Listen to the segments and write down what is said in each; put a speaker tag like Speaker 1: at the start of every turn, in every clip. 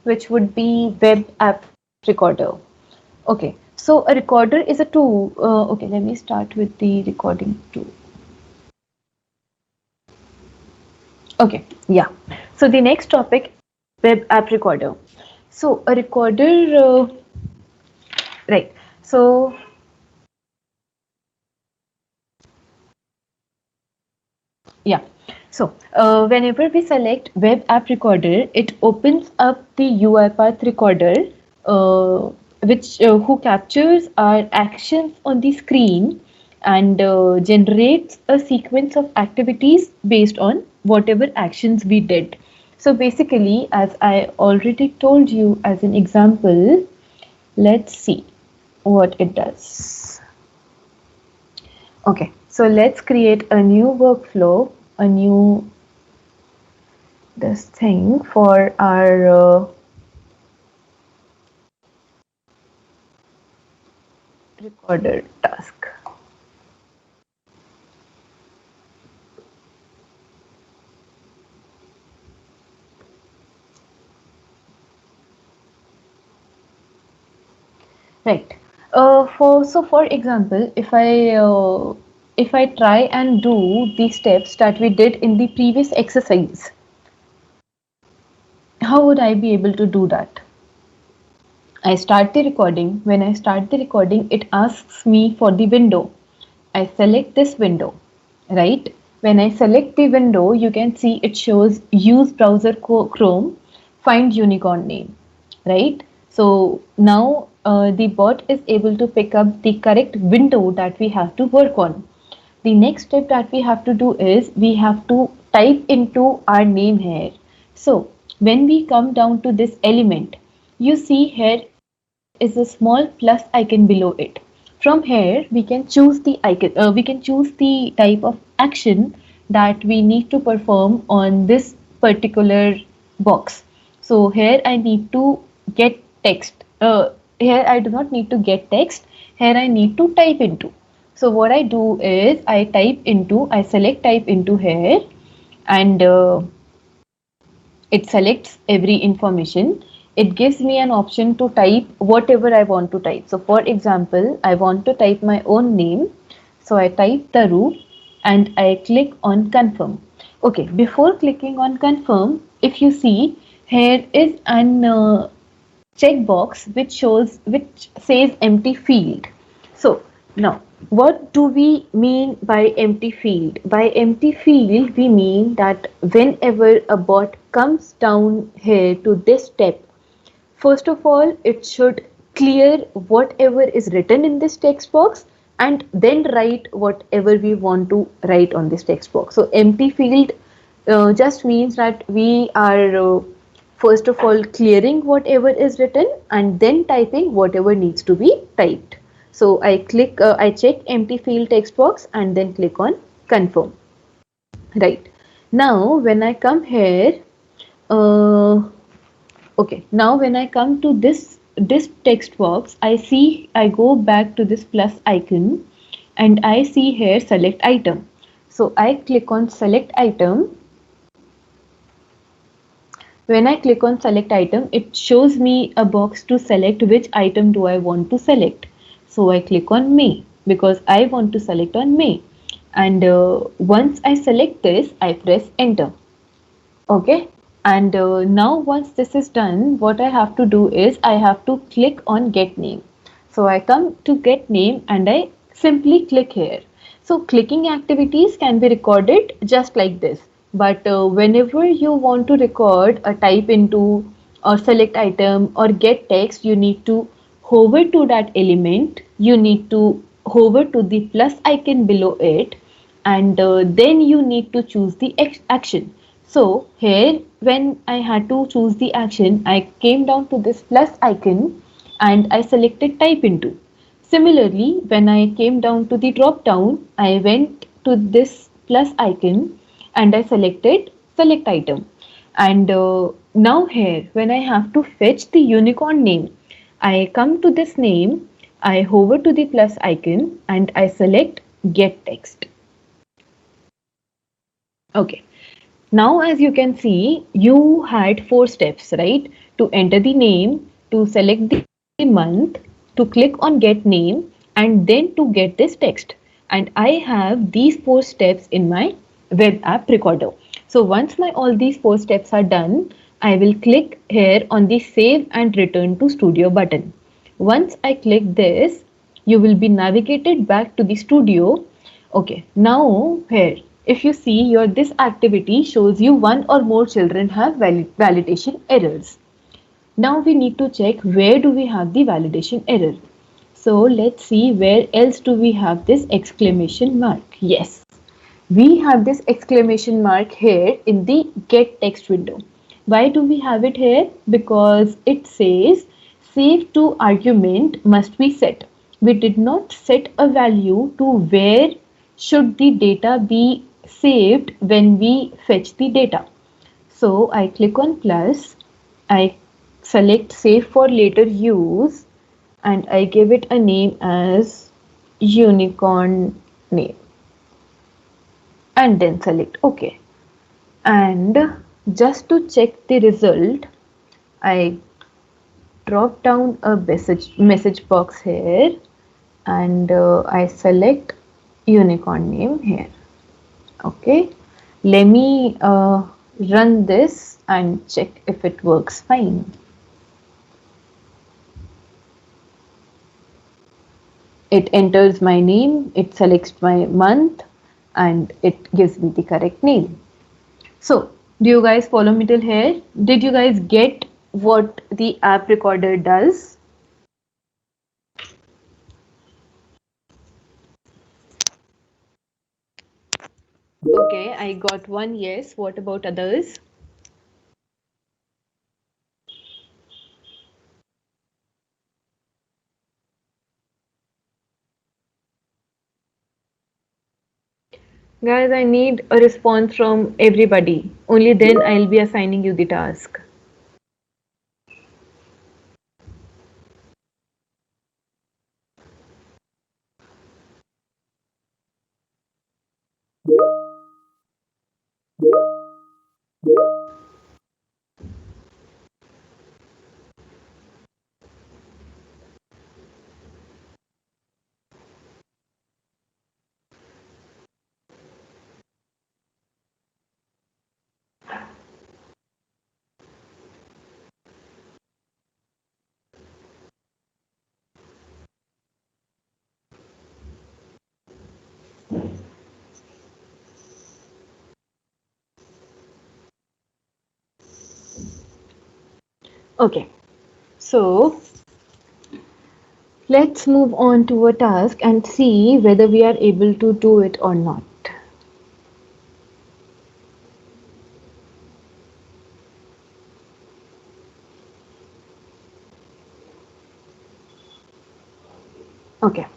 Speaker 1: which would be web app recorder. Okay, so a recorder is a tool. Okay, let me start with the recording tool. Okay, yeah. So the next topic, web app recorder. So a recorder, right. So yeah. So whenever we select web app recorder, it opens up the UI path recorder, which who captures our actions on the screen and generates a sequence of activities based on whatever actions we did. So basically, as I already told you as an example, let's see what it does. Okay, so let's create a new workflow, a new this thing for our recorder task. Right. For example, if I try and do the steps that we did in the previous exercise, how would I be able to do that? I start the recording. When I start the recording, it asks me for the window. I select this window, right? When I select the window, you can see it shows use browser Chrome, find unicorn name, right? So now the bot is able to pick up the correct window that we have to work on. The next step that we have to do is we have to type into our name here. So when we come down to this element, you see here is a small plus icon below it. From here, we can choose the icon. We can choose the type of action that we need to perform on this particular box. So here I need to get text. Here I do not need to get text. Here I need to type into. So what I do is I select type into here, and it selects every information. It gives me an option to type whatever I want to type. So for example, I want to type my own name. So I type Taru and I click on confirm. Okay, before clicking on confirm, if you see, here is an checkbox which says empty field. So now what do we mean by empty field? By empty field we mean that whenever a bot comes down here to this step, first of all it should clear whatever is written in this text box and then write whatever we want to write on this text box. So empty field just means that we are first of all clearing whatever is written and then typing whatever needs to be typed. So I check empty field text box and then click on confirm. Right. Now when I come here, uh, okay, now when I come to this text box, I go back to this plus icon and I see here select item. So I click on select item. When I click on select item, it shows me a box to select which item do I want to select. So I click on May because I want to select on May. And once I select this, I press enter. Okay. And now once this is done, what I have to do is I have to click on get name. So I come to get name and I simply click here. So clicking activities can be recorded just like this. But whenever you want to record a type into or select item or get text, you need to hover to that element. You need to hover to the plus icon below it and then you need to choose the action. So here when I had to choose the action, I came down to this plus icon and I selected type into. Similarly, when I came down to the drop down, I went to this plus icon and I selected select item. And now here when I have to fetch the unicorn name, I come to this name, I hover to the plus icon and I select get text. Okay. Now, as you can see, you had four steps, right? To enter the name, to select the month, to click on get name, and then to get this text. And I have these four steps in my web app recorder. So once my all these four steps are done, I will click here on the save and return to studio button. Once I click this, you will be navigated back to the studio. Okay, now here, if you see your this activity shows you one or more children have validation errors. Now we need to check where do we have the validation error. So let's see where else do we have this exclamation mark. Yes, we have this exclamation mark here in the get text window. Why do we have it here? Because it says save to argument must be set. We did not set a value to where should the data be saved when we fetch the data. So I click on plus, I select save for later use, and I give it a name as unicorn name, and then select OK. And just to check the result, I drop down a message box here, and I select unicorn name here. Okay, let me run this and check if it works fine. It enters my name, it selects my month, and it gives me the correct name. So, do you guys follow me till here? Did you guys get what the app recorder does? Okay, I got one yes. What about others? Guys, I need a response from everybody. Only then I'll be assigning you the task. Okay, so let's move on to a task and see whether we are able to do it or not. Okay.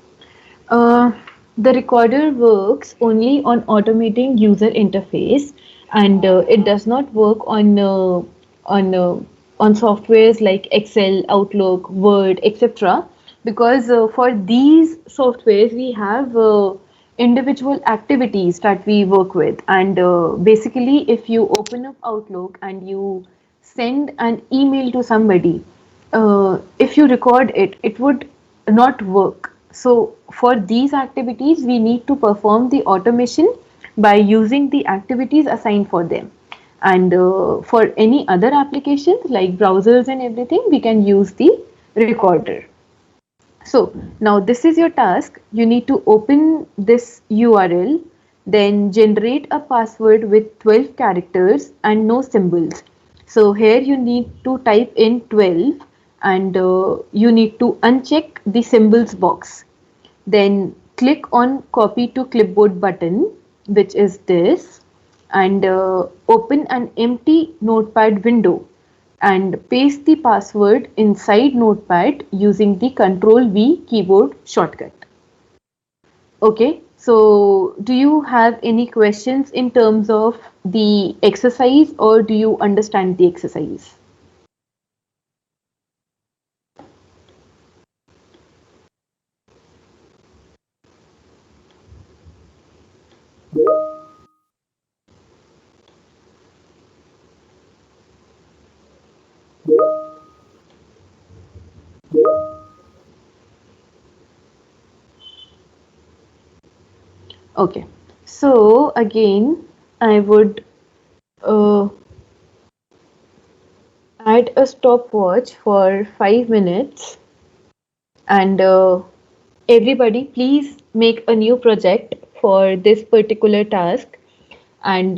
Speaker 1: Uh, the recorder works only on automating user interface, and it does not work on uh, on softwares like Excel, Outlook, Word, etc. Because for these softwares we have individual activities that we work with, and basically if you open up Outlook and you send an email to somebody, if you record it, it would not work. So for these activities, we need to perform the automation by using the activities assigned for them. And for any other applications like browsers and everything, we can use the recorder. So now this is your task. You need to open this URL, then generate a password with 12 characters and no symbols. So here you need to type in 12, and you need to uncheck the symbols box. Then click on copy to clipboard button, which is this, and open an empty notepad window and paste the password inside notepad using the Ctrl V keyboard shortcut. Okay, so do you have any questions in terms of the exercise, or do you understand the exercise? Okay. So again, I would uh, add a stopwatch for 5 minutes, and everybody please make a new project for this particular task, and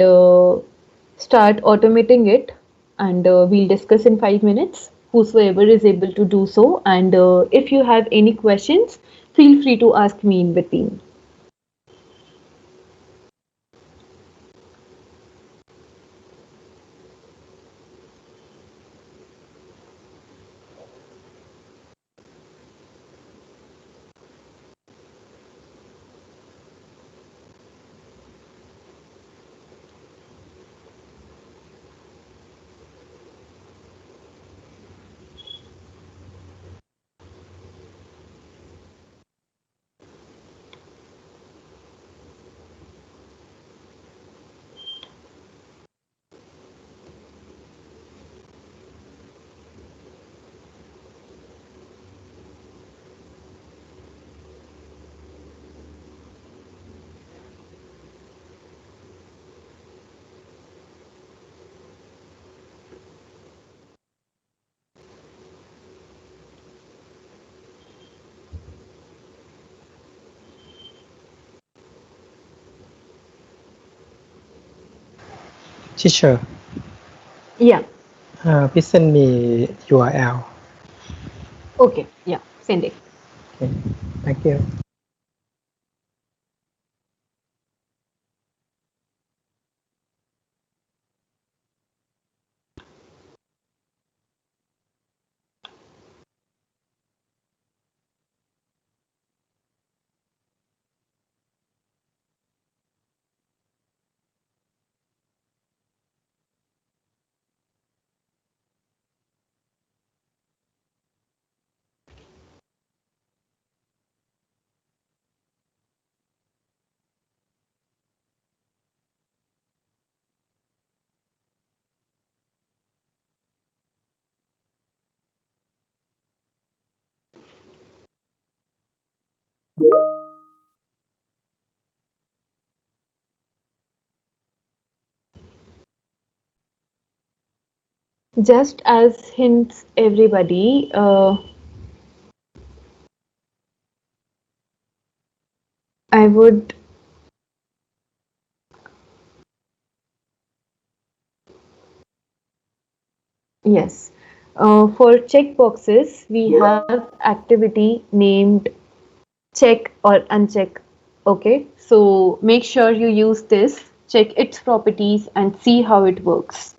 Speaker 1: start automating it, and we'll discuss in 5 minutes, whosoever is able to do so. And if you have any questions, feel free to ask me in between.
Speaker 2: Teacher,
Speaker 1: Yeah.
Speaker 2: please send me URL.
Speaker 1: Okay. Yeah. Send it.
Speaker 2: Okay, thank you.
Speaker 1: Just as hints, everybody, I would, yes. For checkboxes, we have activity named check or uncheck. Okay, so make sure you use this, check its properties, and see how it works.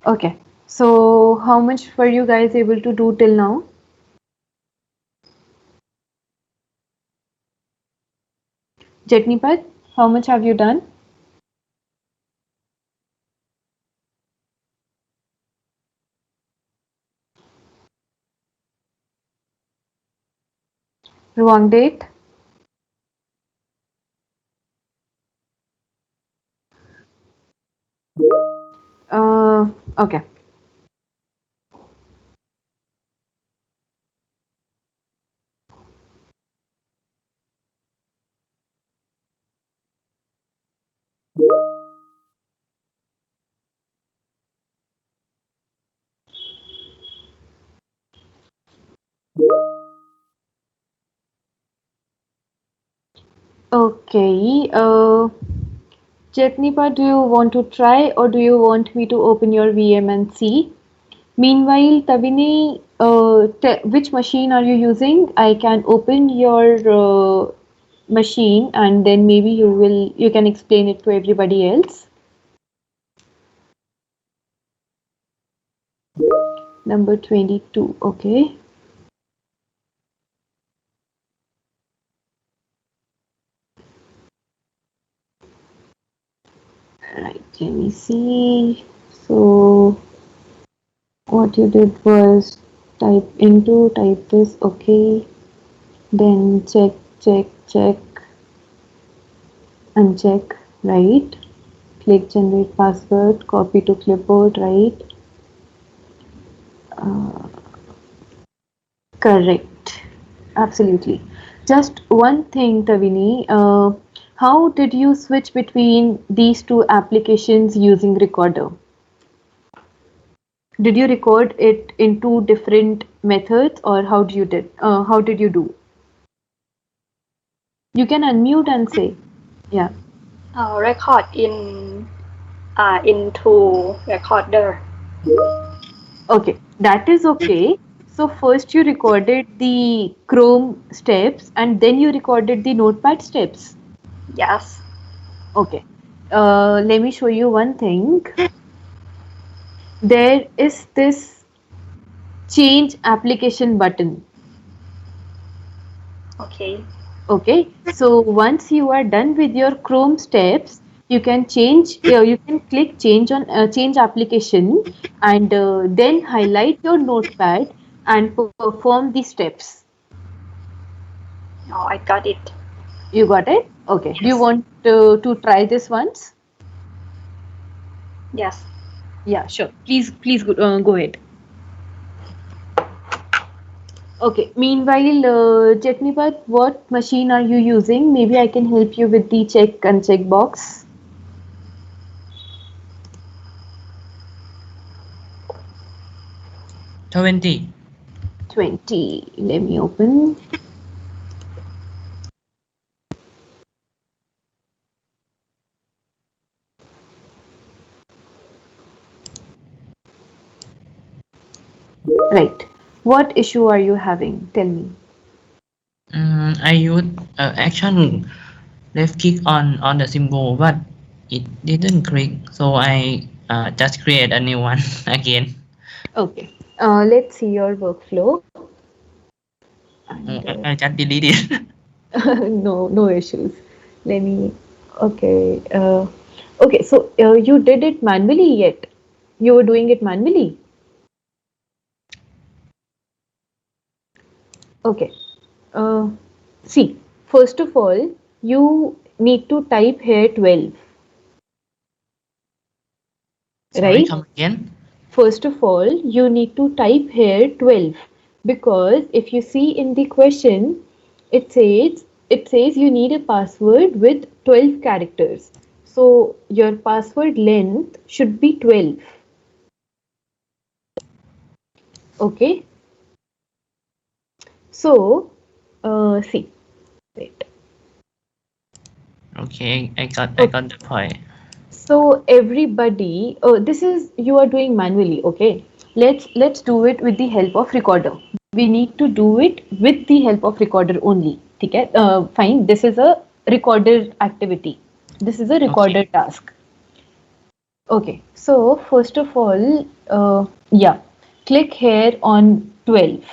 Speaker 1: Okay. So how much were you guys able to do till now? Jetnipat, how much have you done? Wrong date? Okay. Okay. Jetnipa, do you want to try or do you want me to open your VM and see? Meanwhile, Tavini, which machine are you using? I can open your machine and then maybe you can explain it to everybody else. Number 22. Okay. Right. Let me see. So what you did was type this. Okay. Then check, uncheck, right? Click generate password, copy to clipboard, right? Correct. Absolutely. Just one thing, Tavini. How did you switch between these two applications using Recorder? Did you record it in two different methods, or how did you do? You can unmute and say, yeah.
Speaker 3: Record into recorder.
Speaker 1: Okay, that is okay. So first you recorded the Chrome steps and then you recorded the Notepad steps.
Speaker 3: Yes.
Speaker 1: Okay. Let me show you one thing. There is this change application button.
Speaker 3: Okay.
Speaker 1: Okay. So once you are done with your Chrome steps, you can you can click change application and then highlight your Notepad and perform the steps.
Speaker 3: Oh, I got it.
Speaker 1: You got it? Okay. Do you
Speaker 3: Yes.
Speaker 1: want to try this once?
Speaker 3: Yes.
Speaker 1: Yeah, sure. Please go ahead. Okay. Meanwhile, Chetnipat, what machine are you using? Maybe I can help you with the check and check box.
Speaker 4: 20.
Speaker 1: 20. Let me open. Right. What issue are you having? Tell me.
Speaker 4: I used action left click on the symbol, but it didn't click, so I just create a new one again.
Speaker 1: Okay. Let's see your workflow. And
Speaker 4: I just delete it.
Speaker 1: no issues. Let me. Okay. Okay. So you did it manually yet? You were doing it manually. Okay. Uh, See, first of all, you need to type here 12,
Speaker 4: Sorry,
Speaker 1: right?
Speaker 4: come again.
Speaker 1: First of all, you need to type here 12 because if you see in the question, it says you need a password with 12 characters. So your password length should be 12. Okay? So, see, wait.
Speaker 4: Okay, I
Speaker 1: Okay.
Speaker 4: got the point.
Speaker 1: So everybody, this is you are doing manually, okay? Let's do it with the help of recorder. We need to do it with the help of recorder only. Okay? Fine. This is a recorder activity. This is a recorder
Speaker 4: Okay,
Speaker 1: task. Okay, so first of all, yeah, click here on 12.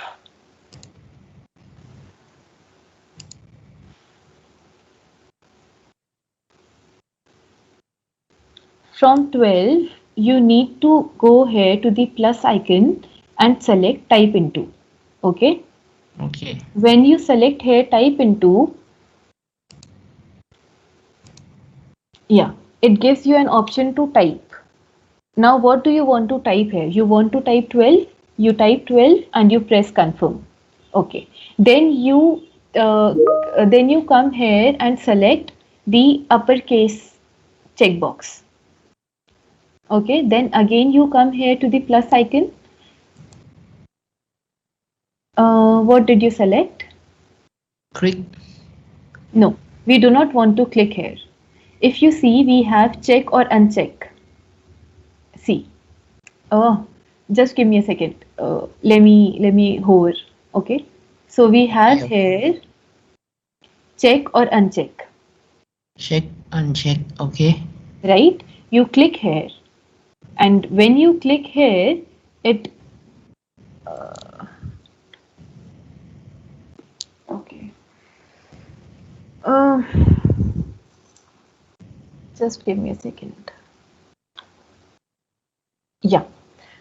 Speaker 1: From 12, you need to go here to the plus icon and select type into. Okay,
Speaker 4: Okay.
Speaker 1: when you select here type into, yeah, it gives you an option to type. Now, what do you want to type here? You want to type 12, you type 12 and you press confirm. Okay, uh, then you come here and select the uppercase checkbox. Okay, then again you come here to the plus icon. What did you select?
Speaker 4: Click.
Speaker 1: No, we do not want to click here. If you see, we have check or uncheck. See, oh, just give me a second. Let me hover. Okay, so we have
Speaker 4: Okay.
Speaker 1: here check or uncheck.
Speaker 4: Check, uncheck. Okay.
Speaker 1: Right? You click here, and when you click here, it okay. Uh, just give me a second. Yeah.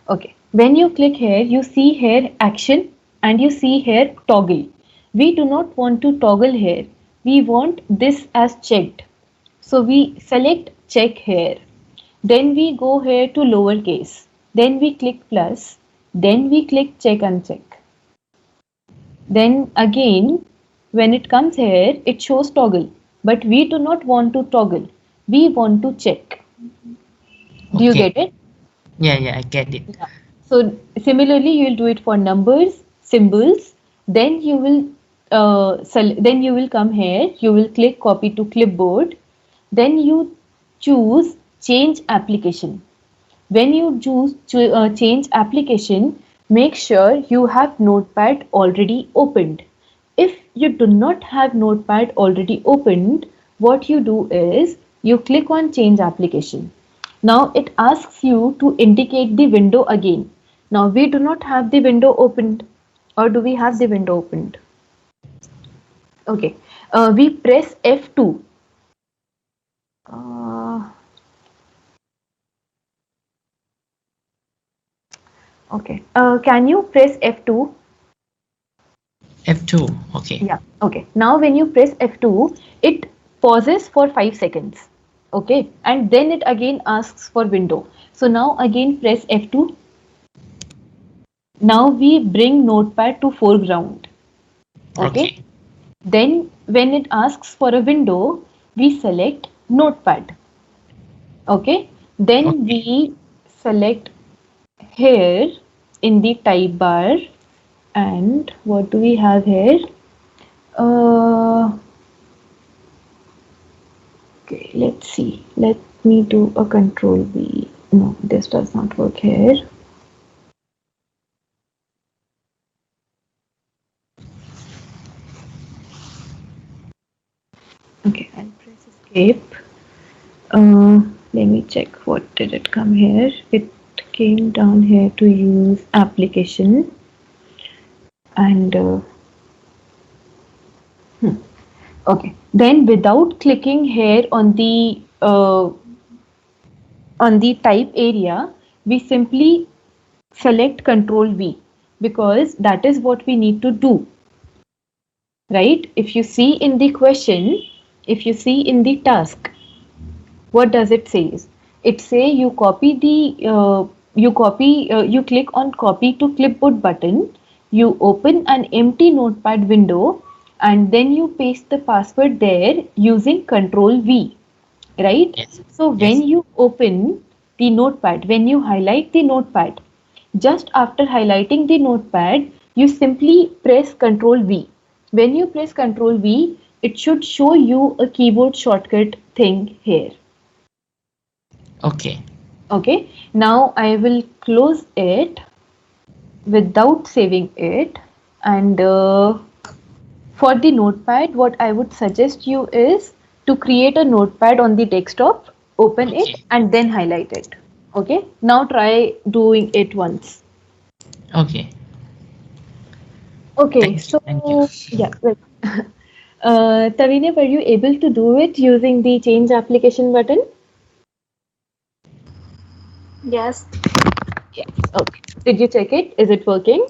Speaker 1: Okay. When you click here, you see here action and you see here toggle. We do not want to toggle here. We want this as checked. So we select check here. Then we go here to lowercase. Then we click plus. Then we click check uncheck. Then again, when it comes here, it shows toggle. But we do not want to toggle. We want to check. Do you
Speaker 4: Okay.
Speaker 1: get it?
Speaker 4: Yeah, I get it.
Speaker 1: Yeah. So similarly, you will do it for numbers, symbols. Then you will then you will come here. You will click copy to clipboard. Then you choose change application. When you choose change application, make sure you have Notepad already opened. If you do not have Notepad already opened, what you do is you click on change application. Now it asks you to indicate the window again. Now we do not have the window opened, or do we have the window opened? Okay, we press F2. Uh, okay, can you press F2?
Speaker 4: F2. Okay.
Speaker 1: Yeah. Okay. Now when you press F2, it pauses for 5 seconds. Okay. And then it again asks for window. So now again press F2. Now we bring notepad to foreground. Okay.
Speaker 4: Okay.
Speaker 1: Then when it asks for a window, we select notepad. Okay. Then
Speaker 4: Okay.
Speaker 1: we select here in the type bar, and what do we have here? Uh, Okay, let's see. Let me do a control V. No, this does not work here. Okay, I'll press escape. Let me check what did it come here. It came down here to use application and okay. Then without clicking here on the type area, we simply select control V because that is what we need to do. Right? If you see in the question, if you see in the task, what does it says? It say you copy you click on copy to clipboard button, you open an empty notepad window and then you paste the password there using control V, right?
Speaker 4: Yes.
Speaker 1: So when
Speaker 4: Yes.
Speaker 1: you open the notepad, when you highlight the notepad, just after highlighting the notepad, you simply press Ctrl V. When you press Ctrl V, it should show you a keyboard shortcut thing here.
Speaker 4: Okay.
Speaker 1: Okay, now I will close it without saving it. And for the notepad, what I would suggest you is to create a notepad on the desktop, open it,
Speaker 4: Okay.
Speaker 1: and then highlight it. Okay, now try doing it once.
Speaker 4: Okay.
Speaker 1: Okay,
Speaker 4: Thank you.
Speaker 1: so yeah, well, Tavine, were you able to do it using the change application button?
Speaker 3: Yes.
Speaker 1: Yes. Okay. Did you check it? Is it working?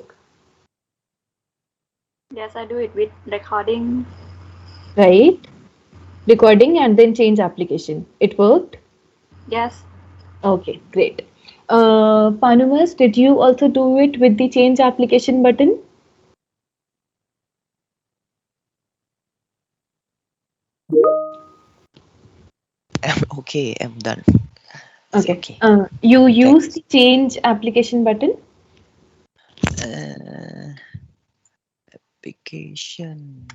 Speaker 3: Yes, I do it with recording.
Speaker 1: Right. Recording and then change application. It worked?
Speaker 3: Yes.
Speaker 1: Okay, great. Panumas, did you also do it with the change application button?
Speaker 5: I'm okay. I'm done. It's
Speaker 1: Okay.
Speaker 5: okay.
Speaker 1: You use
Speaker 5: Thanks.
Speaker 1: the change application button?
Speaker 5: Uh, Application.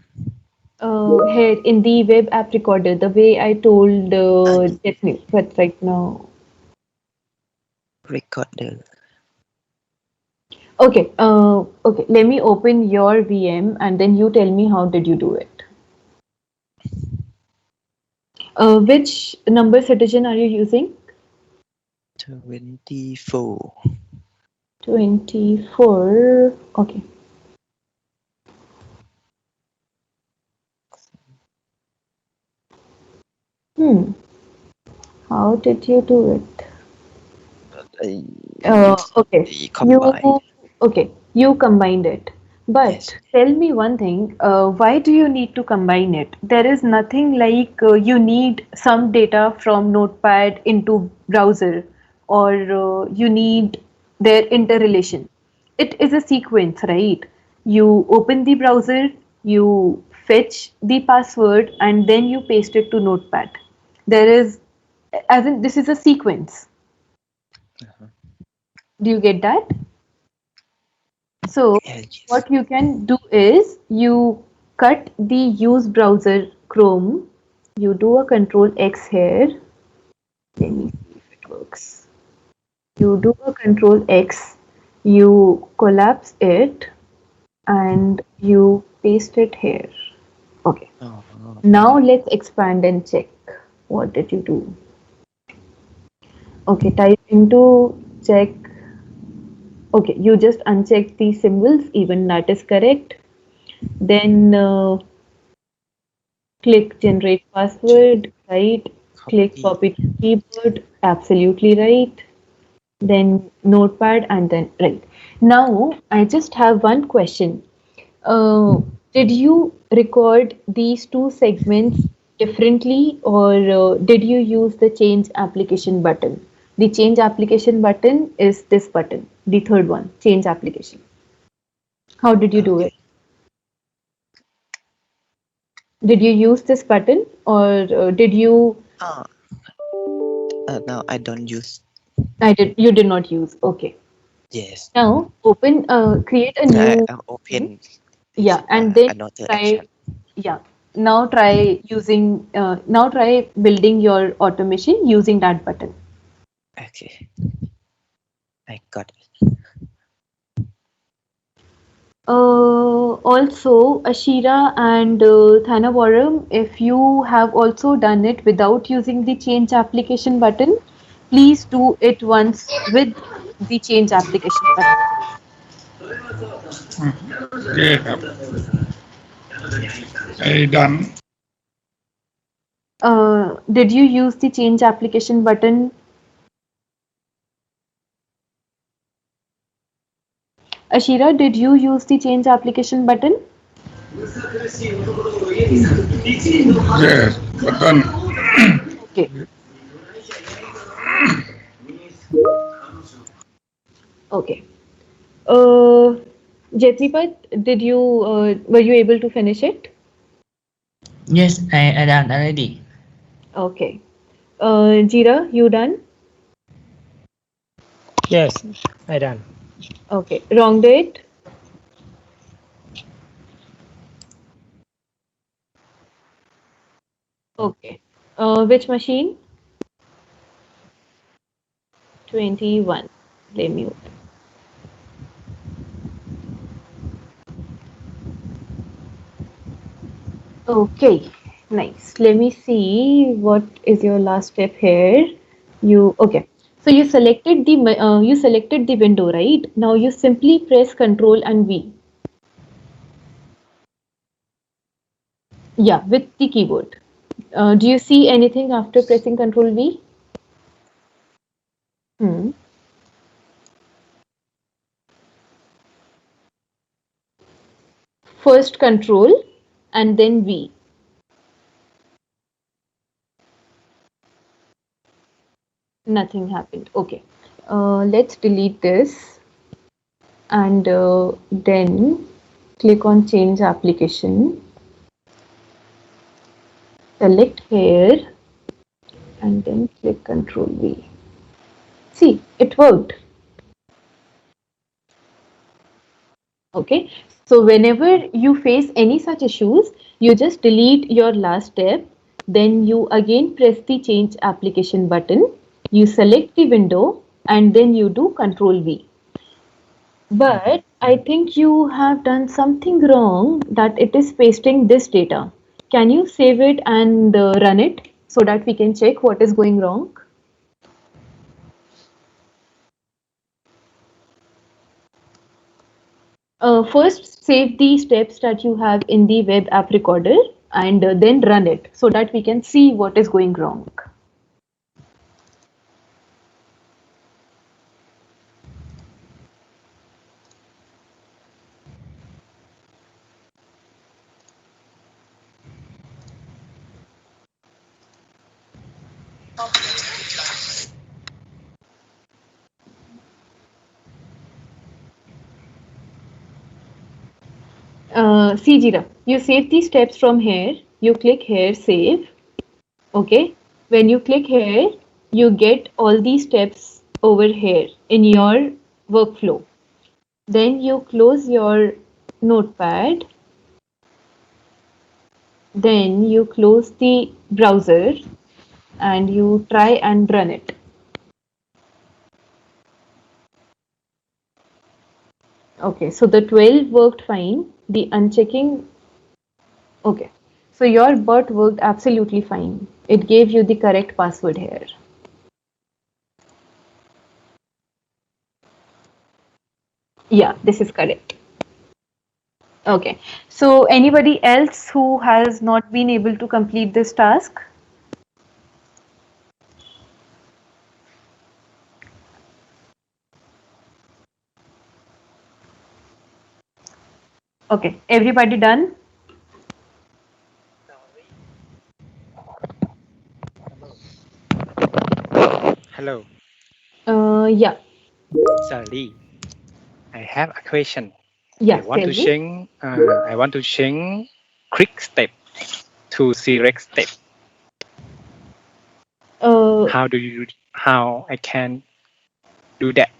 Speaker 1: Here in the web app recorder, the way I told Daphne, but right now.
Speaker 5: Recorder.
Speaker 1: Okay, okay. Let me open your VM and then you tell me how did you do it. Which number citizen are you using?
Speaker 5: 24.
Speaker 1: 24. Okay. Hmm. How did you do it?
Speaker 5: I use
Speaker 1: Okay.
Speaker 5: the
Speaker 1: You
Speaker 5: combine.
Speaker 1: okay. You combined it. But
Speaker 5: Yes.
Speaker 1: tell me one thing. Why do you need to combine it? There is nothing like you need some data from Notepad into browser, or you need their interrelation. It is a sequence, right? You open the browser, you fetch the password, and then you paste it to Notepad. There is, as in, this is a sequence.
Speaker 5: Uh-huh.
Speaker 1: Do you get that? So
Speaker 5: Yes.
Speaker 1: what you can do is you cut the use browser Chrome. You do a control X here. Let me see if it works. You do a control X. You collapse it and you paste it here. Okay.
Speaker 5: Oh,
Speaker 1: Now let's expand and check. What did you do? Okay, type into check. Okay, you just uncheck the symbols, even that is correct. Then click generate password, right? Click
Speaker 5: copy.
Speaker 1: copy to keyboard, absolutely right. Then notepad and then right. Now I just have one question. Did you record these two segments differently or did you use the change application button? The change application button is this button, the third one, change application. How did you do it?
Speaker 5: Okay.
Speaker 1: Did you use this button or did you
Speaker 5: Ah, now I don't use.
Speaker 1: you did not use. Okay.
Speaker 5: Yes.
Speaker 1: Now open create a
Speaker 5: I
Speaker 1: new thing.
Speaker 5: open this
Speaker 1: Yeah, and then
Speaker 5: another
Speaker 1: try
Speaker 5: action.
Speaker 1: yeah. Now try building your automation using that button.
Speaker 5: Okay. I got it.
Speaker 1: Also Ashira and Thanawaram, if you have also done it without using the change application button, please do it once with the change application button.
Speaker 6: โอเคครับไอ้ดัน
Speaker 1: Did you use the change application button? Ashira, did you use the change application button?
Speaker 6: yes บัตตัน
Speaker 1: Okay. Okay. Uh, Jetnipat, were you able to finish it?
Speaker 4: Yes, I done already.
Speaker 1: Okay. Jira, you done?
Speaker 2: Yes, I done.
Speaker 1: Okay. Wrong date? Okay. Which machine? 21. Let me open. Okay. Nice. Let me see what is your last step here. Okay. So So you selected the window, right? Now you simply press Control and V. Yeah, with the keyboard. Do you see anything after pressing Control V? Hmm. First Control and then V. Nothing happened. Okay. Let's delete this and then click on Change Application. Select here and then click Control V. See, it worked. Okay, so whenever you face any such issues, you just delete your last step, then you again press the change application button, you select the window and then you do Control V. But I think you have done something wrong that it is pasting this data. Can you save it and run it so that we can check what is going wrong? First, save the steps that you have in the web app recorder and then run it so that we can see what is going wrong. See, Jira, you save the steps from here. You click here, save. Okay. When you click here, you get all these steps over here in your workflow. Then you close your notepad. Then you close the browser and you try and run it. Okay, so the 12 worked fine. The unchecking, okay. So your bot worked absolutely fine. It gave you the correct password here. Yeah, this is correct. Okay. So anybody else who has not been able to complete this task? Okay. Everybody done?
Speaker 7: Hello,
Speaker 1: Yeah.
Speaker 7: Sally. I have a question.
Speaker 1: Yeah. Tell me.
Speaker 7: I want to change quick step to select step.
Speaker 1: Uh,
Speaker 7: How I can do that?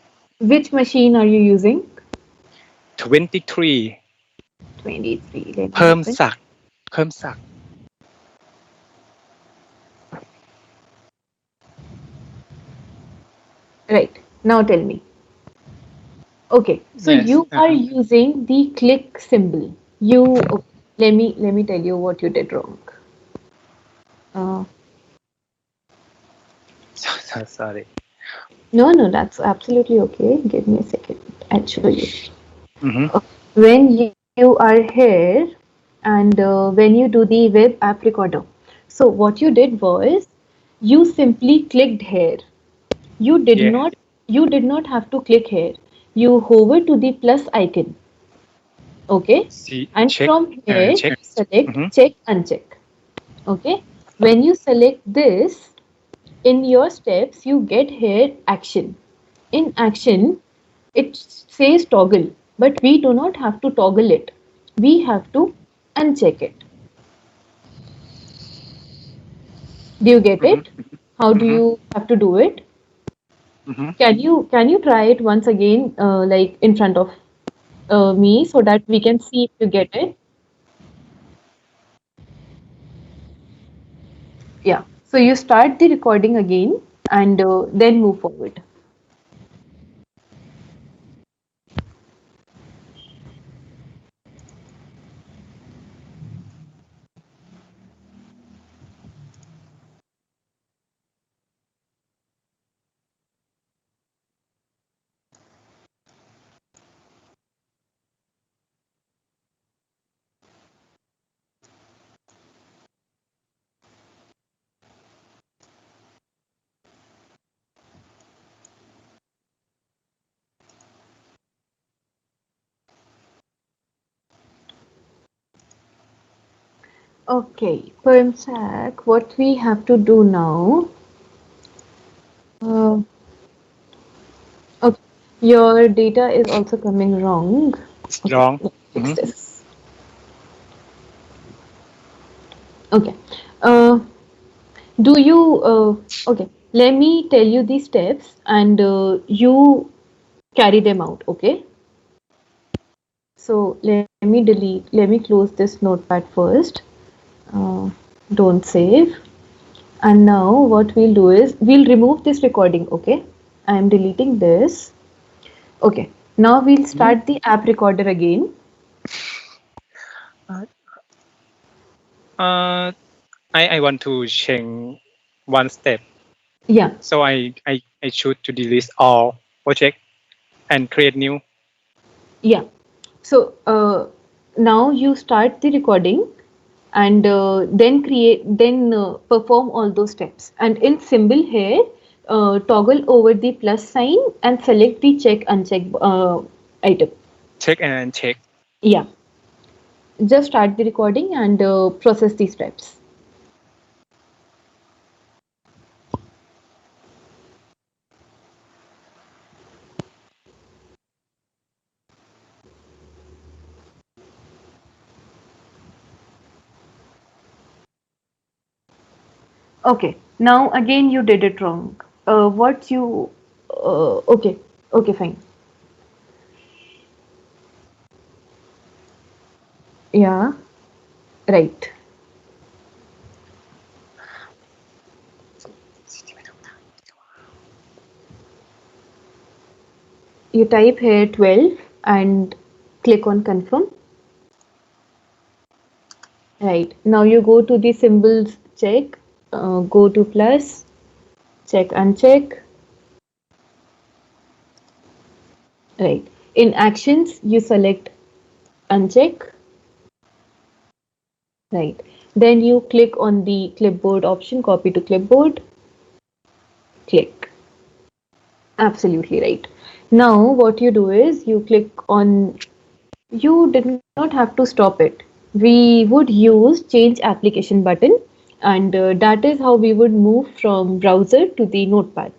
Speaker 1: which machine are you using?
Speaker 7: 23
Speaker 1: 23. Let me
Speaker 7: เพิ่ม
Speaker 1: open.
Speaker 7: ศักดิ์เพิ่มศักดิ์
Speaker 1: Right. Now tell me. Okay. So
Speaker 7: Yes.
Speaker 1: you are using the click symbol. Okay, let me tell you what you did wrong. Uh,
Speaker 7: Sorry.
Speaker 1: no, that's absolutely okay. Give me a second. I'll show you.
Speaker 7: Mm-hmm.
Speaker 1: When you are here and when you do the web app recorder. So what you did was you simply clicked here. You did
Speaker 7: Yeah.
Speaker 1: not you did not have to click here. You hover to the plus icon. Okay,
Speaker 7: See,
Speaker 1: and
Speaker 7: check.
Speaker 1: from here
Speaker 7: Check.
Speaker 1: select
Speaker 7: Mm-hmm.
Speaker 1: check uncheck. Okay, when you select this in your steps, you get here action. In action, it says toggle, but we do not have to toggle it. We have to uncheck it. Do you get
Speaker 7: Mm-hmm.
Speaker 1: it? How do
Speaker 7: Mm-hmm.
Speaker 1: you have to do it?
Speaker 7: Mm-hmm.
Speaker 1: Can you try it once again, like in front of me, so that we can see if you get it? Yeah. So you start the recording again and then move forward. Okay, Permsack, what we have to do now? Uh, okay, your data is also coming wrong. Okay,
Speaker 7: Wrong.
Speaker 1: let's fix
Speaker 7: Mhm.
Speaker 1: this. Okay. Uh, do you? Okay. Let me tell you the steps, and you carry them out. Okay. So let me close this notepad first. Uh, don't save. And now what we'll do is we'll remove this recording. Okay. I am deleting this. Okay. Now we'll
Speaker 7: Mhm.
Speaker 1: start the app recorder again.
Speaker 7: Uh, I want to change one step.
Speaker 1: Yeah.
Speaker 7: So I choose to delete all project and create new.
Speaker 1: Yeah. So now you start the recording and then perform all those steps. And in symbol here, toggle over the plus sign and select the check uncheck item.
Speaker 7: Check and uncheck.
Speaker 1: Yeah. Just start the recording and process the steps. Okay. Now again you did it wrong. What you? Okay. Okay. Fine. Yeah. Right. You type here 12 and click on confirm. Right. Now you go to the symbols check, go to plus, check uncheck. Right. In actions, you select uncheck. Right. Then you click on the clipboard option, copy to clipboard, click. Absolutely right. Now what you do is you click on, you did not have to stop it. We would use change application button, and that is how we would move from browser to the notepad.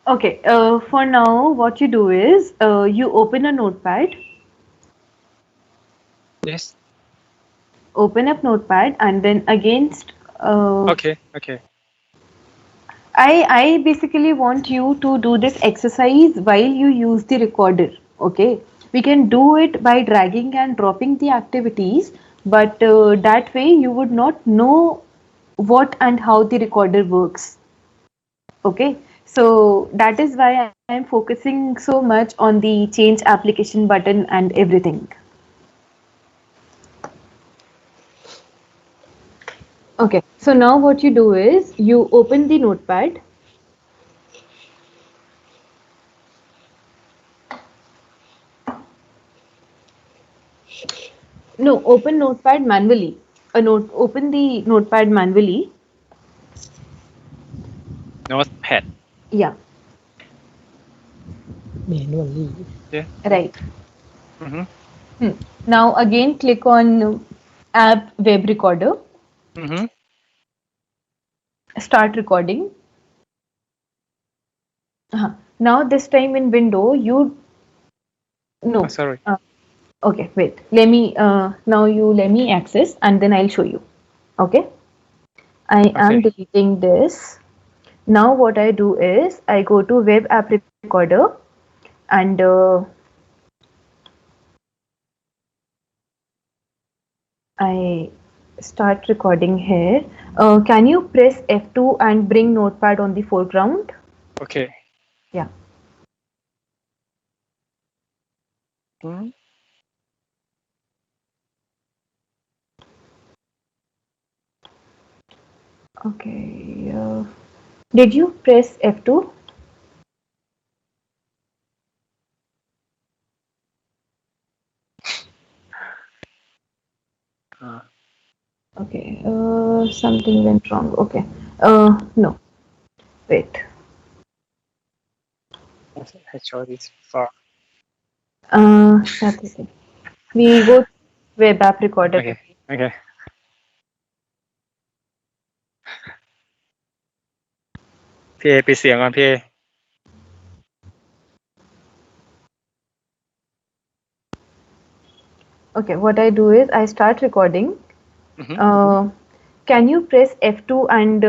Speaker 1: Okay, for now, what you do is you open a notepad,
Speaker 7: Yes.
Speaker 1: open up notepad, and then against.
Speaker 7: Okay. Okay.
Speaker 1: I basically want you to do this exercise while you use the recorder. Okay, we can do it by dragging and dropping the activities, but that way you would not know what and how the recorder works. Okay, so that is why I am focusing so much on the change application button and everything. Okay, so now what you do is you open the notepad. No, open notepad manually. Open the notepad manually.
Speaker 7: Notepad.
Speaker 1: Yeah,
Speaker 2: manually.
Speaker 7: Yeah.
Speaker 1: right.
Speaker 7: Mhm.
Speaker 1: Hmm. Now again click on app web recorder,
Speaker 7: Mhm.
Speaker 1: start recording. Now this time in window you
Speaker 7: Oh,
Speaker 1: no.
Speaker 7: sorry.
Speaker 1: Okay, wait. Let me now you let me access and then I'll show you. Okay. I am
Speaker 7: Okay.
Speaker 1: deleting this. Now what I do is I go to web app recorder and I start recording here. Can you press F2 and bring notepad on the foreground?
Speaker 7: Okay.
Speaker 1: Yeah.
Speaker 7: Mhm.
Speaker 1: Okay. Did you press F2? Okay, something went wrong. Okay. No, wait.
Speaker 7: I show this for.
Speaker 1: That's okay. We go to web app recorder.
Speaker 7: Okay. Okay. พี่เอปิดเสียงก่อนพี่เอ
Speaker 1: Okay, what I do is I start recording.
Speaker 7: Mhm.
Speaker 1: Can you press F2 and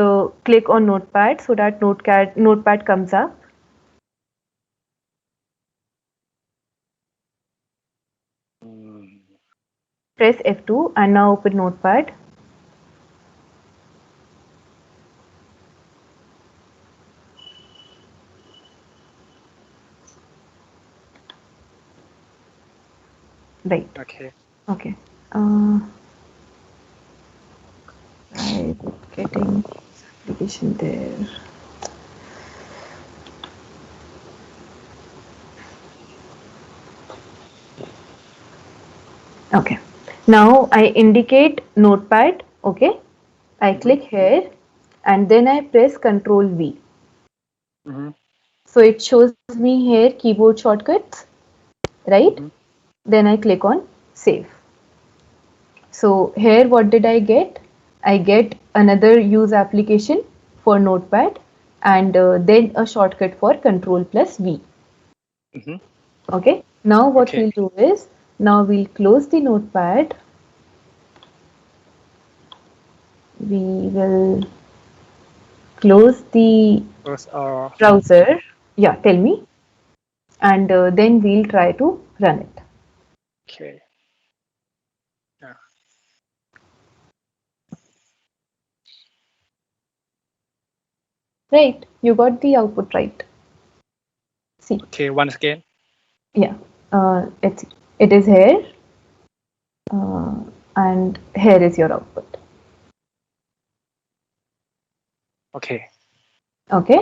Speaker 1: click on Notepad so that Notepad comes up? Press F2 and now open Notepad. Right.
Speaker 7: Okay.
Speaker 1: Okay. Right. Getting application there. Okay. Now I indicate Notepad. Okay. I click here and then I press Control V.
Speaker 7: Mhm.
Speaker 1: So it shows me here keyboard shortcuts, right? Then I click on Save. So here what did I get? I get another use application for Notepad and then a shortcut for Control plus V.
Speaker 7: Mhm.
Speaker 1: Okay. Now what
Speaker 7: Okay.
Speaker 1: we'll do is, now we'll close the Notepad. We will close the
Speaker 7: Close all.
Speaker 1: browser. Yeah, tell me. And then we'll try to run it.
Speaker 7: Okay. Yeah.
Speaker 1: Right. You got the output right. See.
Speaker 7: Okay. Once again.
Speaker 1: Yeah. It is here. And here is your output.
Speaker 7: Okay.
Speaker 1: Okay.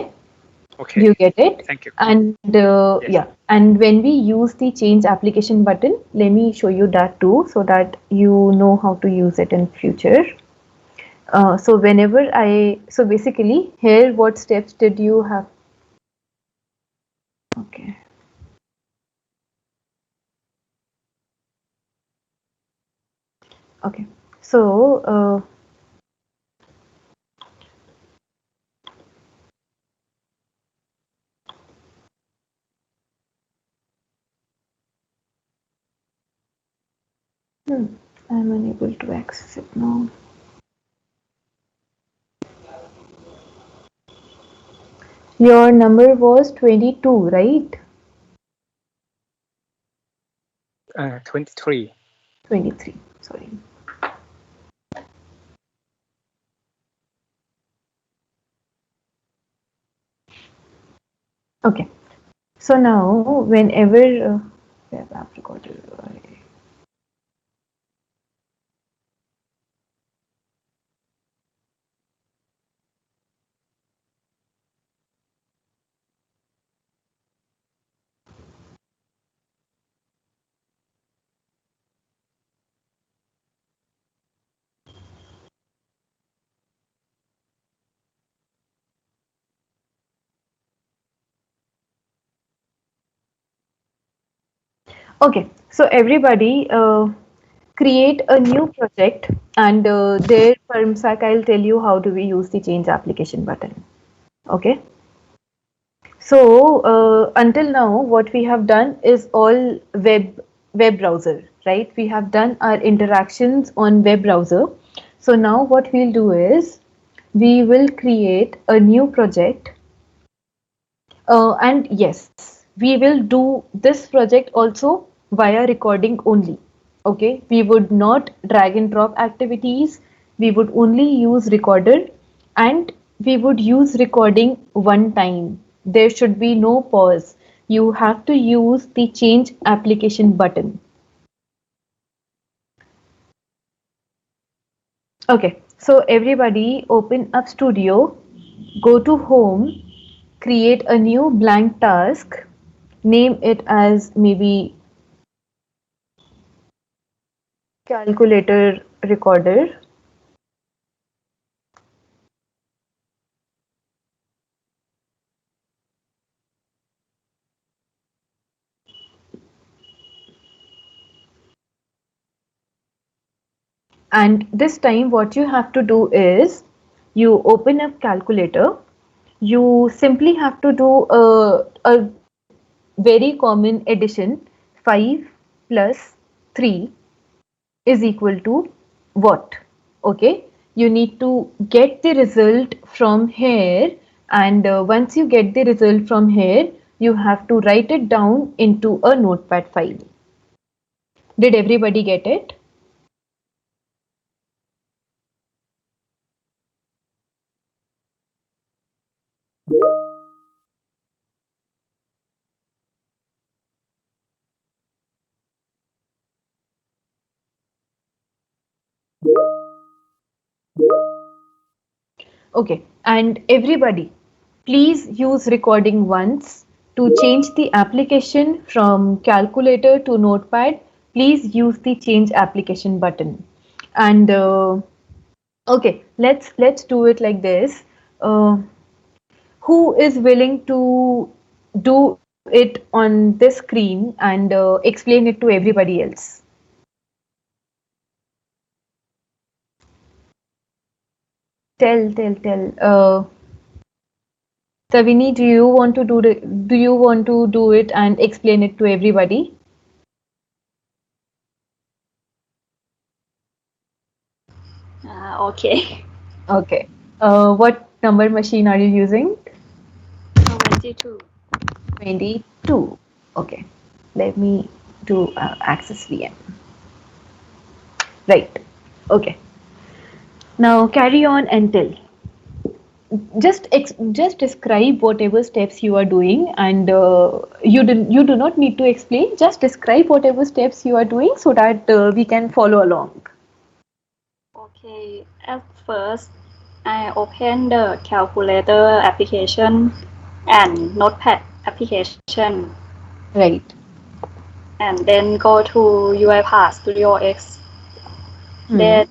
Speaker 7: Okay.
Speaker 1: You get it?
Speaker 7: Thank you.
Speaker 1: And
Speaker 7: Yes.
Speaker 1: yeah, and when we use the change application button, let me show you that too so that you know how to use it in future. So so basically here what steps did you have? Okay. Okay. So I'm unable to access it now. Your number was 22, right?
Speaker 7: 23.
Speaker 1: 23. Sorry. Okay. So now whenever web app recorder. Okay, so everybody create a new project and there for IMSAC I'll tell you how do we use the change application button. Okay. So until now what we have done is all web browser, right? We have done our interactions on web browser. So now what we'll do is we will create a new project. And yes, we will do this project also via recording only. Okay, we would not drag and drop activities. We would only use recorder and we would use recording one time. There should be no pause. You have to use the change application button. Okay, so everybody open up Studio, go to Home, create a new blank task, name it as maybe calculator recorder. And this time what you have to do is you open up calculator. You simply have to do a very common addition. 5 plus 3 is equal to what? Okay, you need to get the result from here, and once you get the result from here, you have to write it down into a notepad file. Did everybody get it? Okay, and everybody, please use recording once. To change the application from calculator to notepad, please use the change application button. And okay, let's do it like this. Uh, who is willing to do it on this screen and explain it to everybody else? Tell. Savini, do you want to do it and explain it to everybody?
Speaker 3: Okay.
Speaker 1: Okay. What number machine are you using?
Speaker 3: 22.
Speaker 1: 22. Okay. Let me do Access VM. Right. Okay. Now carry on and tell. Just describe whatever steps you are doing, and you do not need to explain. Just describe whatever steps you are doing so that we can follow along.
Speaker 3: Okay, at first, I open the calculator application and notepad application,
Speaker 1: Right.
Speaker 3: and then go to UI Path Studio X. Then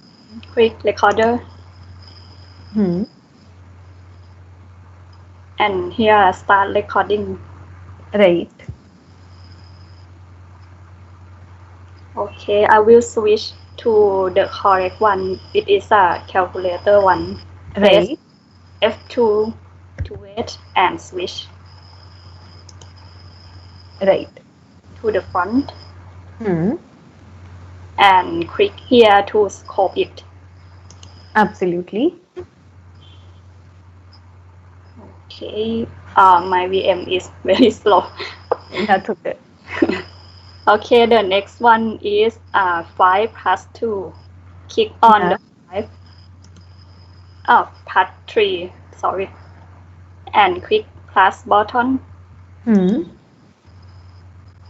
Speaker 3: click recorder,
Speaker 1: Hmm.
Speaker 3: and here start recording.
Speaker 1: Right.
Speaker 3: Okay, I will switch to the correct one. It is a calculator one. Press
Speaker 1: Right.
Speaker 3: F2 to wait and switch
Speaker 1: Right.
Speaker 3: to the front
Speaker 1: Hmm.
Speaker 3: and click here to scope it.
Speaker 1: Absolutely.
Speaker 3: Okay, my VM is very slow.
Speaker 1: That's okay.
Speaker 3: Okay, the next one is 5 plus 2. Click on
Speaker 1: Yeah.
Speaker 3: the 5. Oh, plus 3, sorry. And click plus button.
Speaker 1: Hmm.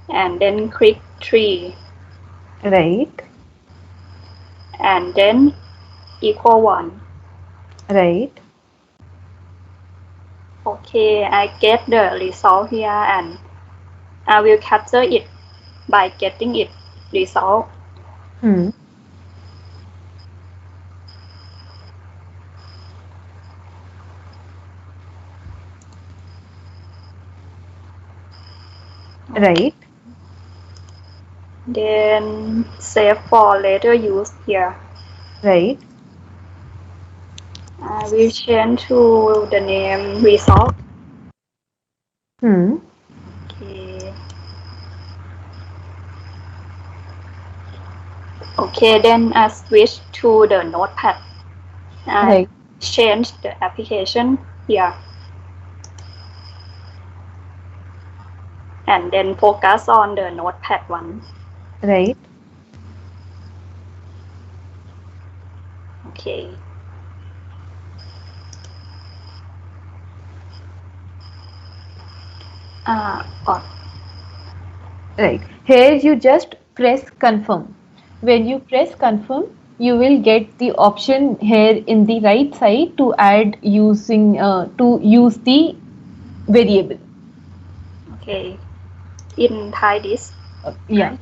Speaker 3: And then click 3.
Speaker 1: Right.
Speaker 3: And then equal 1.
Speaker 1: Right.
Speaker 3: Okay, I get the result here and I will capture it by getting it result.
Speaker 1: Hmm. Right.
Speaker 3: Then save for later use here.
Speaker 1: Right.
Speaker 3: I will change to the name result.
Speaker 1: Hmm.
Speaker 3: Okay. Okay, then I switch to the notepad. I
Speaker 1: Right.
Speaker 3: change the application here. And then focus on the notepad one.
Speaker 1: Right.
Speaker 3: Okay. On.
Speaker 1: Right. Here you just press confirm. When you press confirm, you will get the option here in the right side to add using to use the variable.
Speaker 3: Okay. In Thai this.
Speaker 1: Yeah.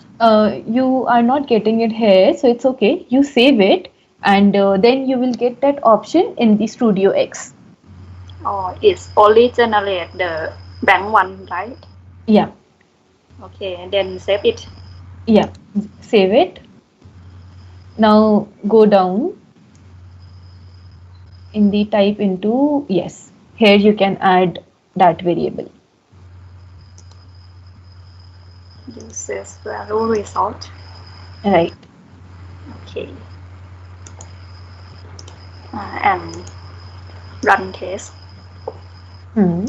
Speaker 1: You are not getting it here, so it's okay. You save it, and then you will get that option in the Studio X.
Speaker 3: Or it's only generate the bank one, right?
Speaker 1: Yeah.
Speaker 3: Okay, then save it.
Speaker 1: Yeah. Save it. Now go down in the type into, yes, here you can add that variable.
Speaker 3: Uses value result.
Speaker 1: Right.
Speaker 3: Okay. And run test.
Speaker 1: Hmm.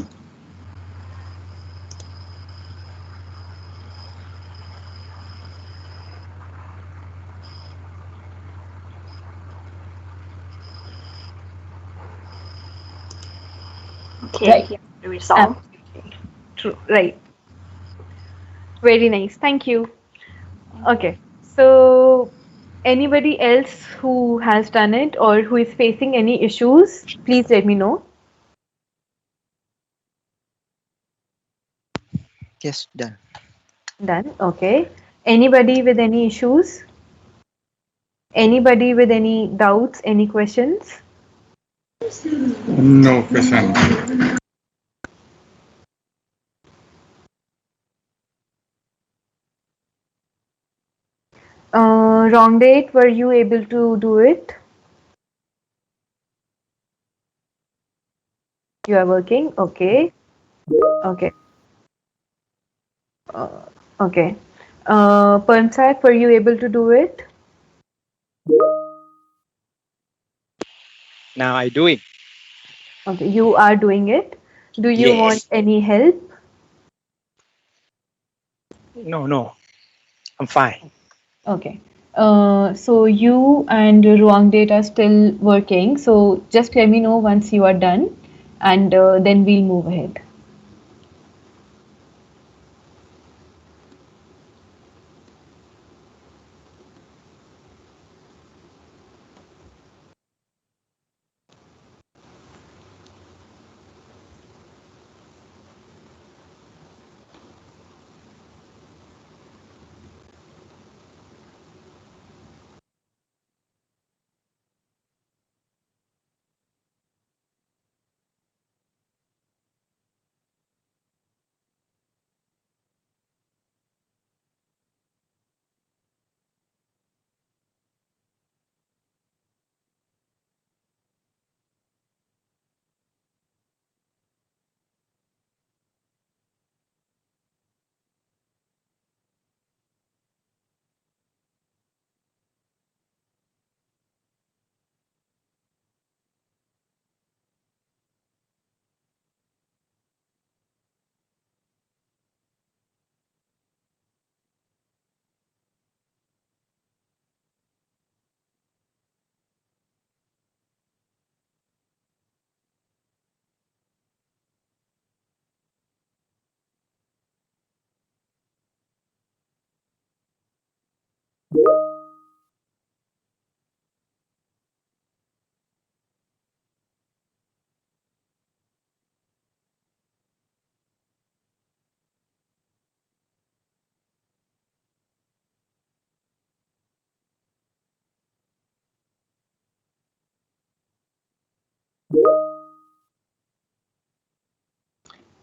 Speaker 3: Okay,
Speaker 1: Right.
Speaker 3: here's the result.
Speaker 1: Absolutely. True. Right. Very nice. Thank you. Okay. So, anybody else who has done it or who is facing any issues, please let me know.
Speaker 5: Yes, done.
Speaker 1: Done. Okay. Anybody with any issues? Anybody with any doubts, any questions?
Speaker 6: No question.
Speaker 1: Wrong date, were you able to do it? You are working? Okay. Okay. Uh, okay. Pansat, were you able to do it?
Speaker 7: Now I doing.
Speaker 1: Okay, you are doing it. Do you want
Speaker 5: Yes.
Speaker 1: any help?
Speaker 7: No. I'm fine.
Speaker 1: Okay. So you and Ruang Date are still working. So just let me know once you are done, and then we'll move ahead.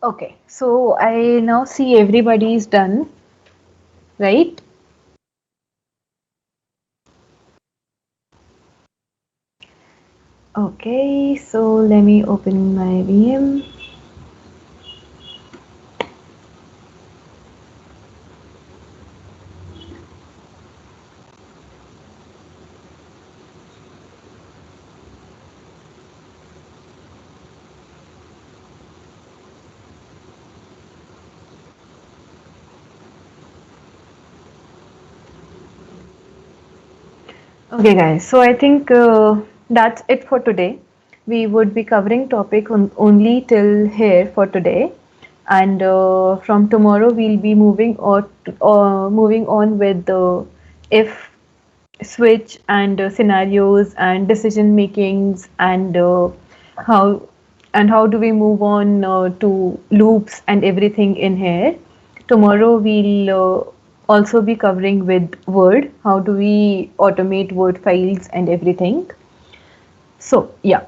Speaker 1: Okay. So I now see everybody is done, right? Okay. So let me open my VM. Okay, guys. So I think that's it for today. We would be covering topic only till here for today, and from tomorrow we'll be moving on with the if switch and scenarios and decision makings and how how do we move on to loops and everything in here. Tomorrow we'll also be covering with Word. How do we automate Word files and everything? So yeah,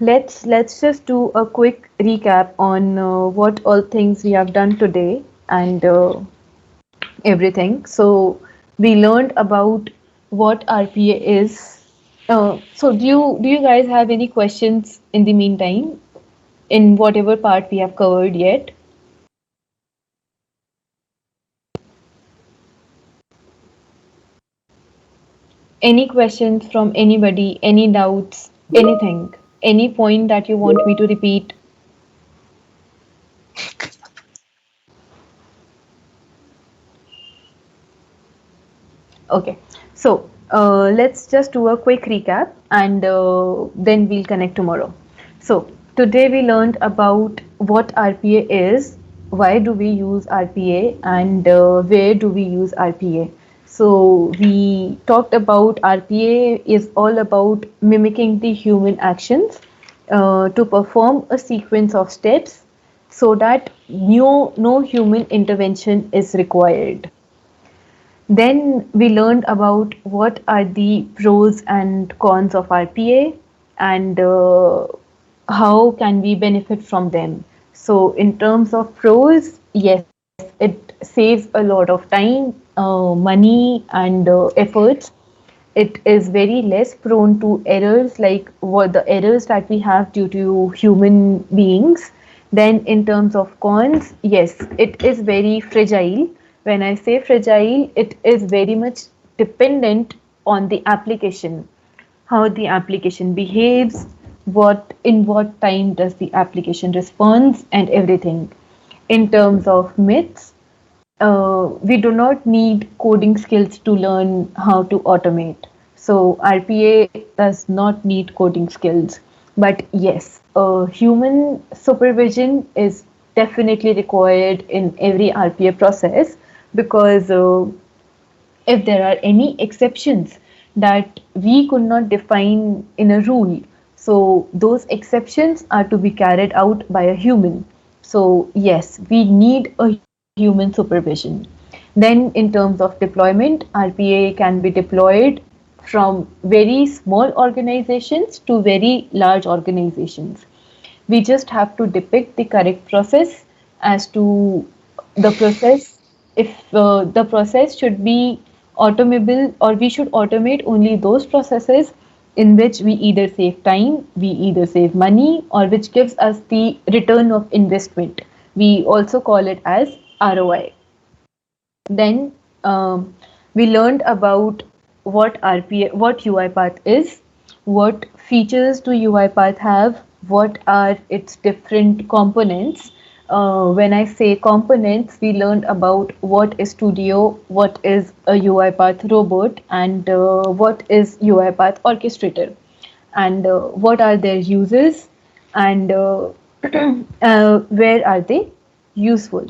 Speaker 1: let's just do a quick recap on what all things we have done today and everything. So we learned about what RPA is. So do you guys have any questions in the meantime in whatever part we have covered yet? Any questions from anybody? Any doubts? Anything? Any point that you want me to repeat? Okay, so let's just do a quick recap and then we'll connect tomorrow. So, today we learned about what RPA is, why do we use RPA, and where do we use RPA. So, we talked about RPA is all about mimicking the human actions to perform a sequence of steps so that no human intervention is required. Then we learned about what are the pros and cons of RPA and how can we benefit from them. So, in terms of pros, yes, it saves a lot of time, money, and efforts. It is very less prone to errors like what the errors that we have due to human beings. Then, in terms of cons, yes, it is very fragile. When I say fragile, it is very much dependent on the application, how the application behaves, what time does the application responds, and everything. In terms of myths, we do not need coding skills to learn how to automate. So RPA does not need coding skills. But yes, human supervision is definitely required in every RPA process because if there are any exceptions that we could not define in a rule, so those exceptions are to be carried out by a human. So, yes, we need a human supervision. Then, in terms of deployment, RPA can be deployed from very small organizations to very large organizations. We just have to depict the correct process as to the process. If the process should be automable, or we should automate only those processes in which we either save time, we either save money, or which gives us the return of investment. We also call it as ROI. Then we learned about what RPA, what UiPath is, what features do UiPath have, what are its different components. When I say components, we learned about what is Studio, what is a UiPath robot, and what is UiPath orchestrator, and what are their uses, and where are they useful.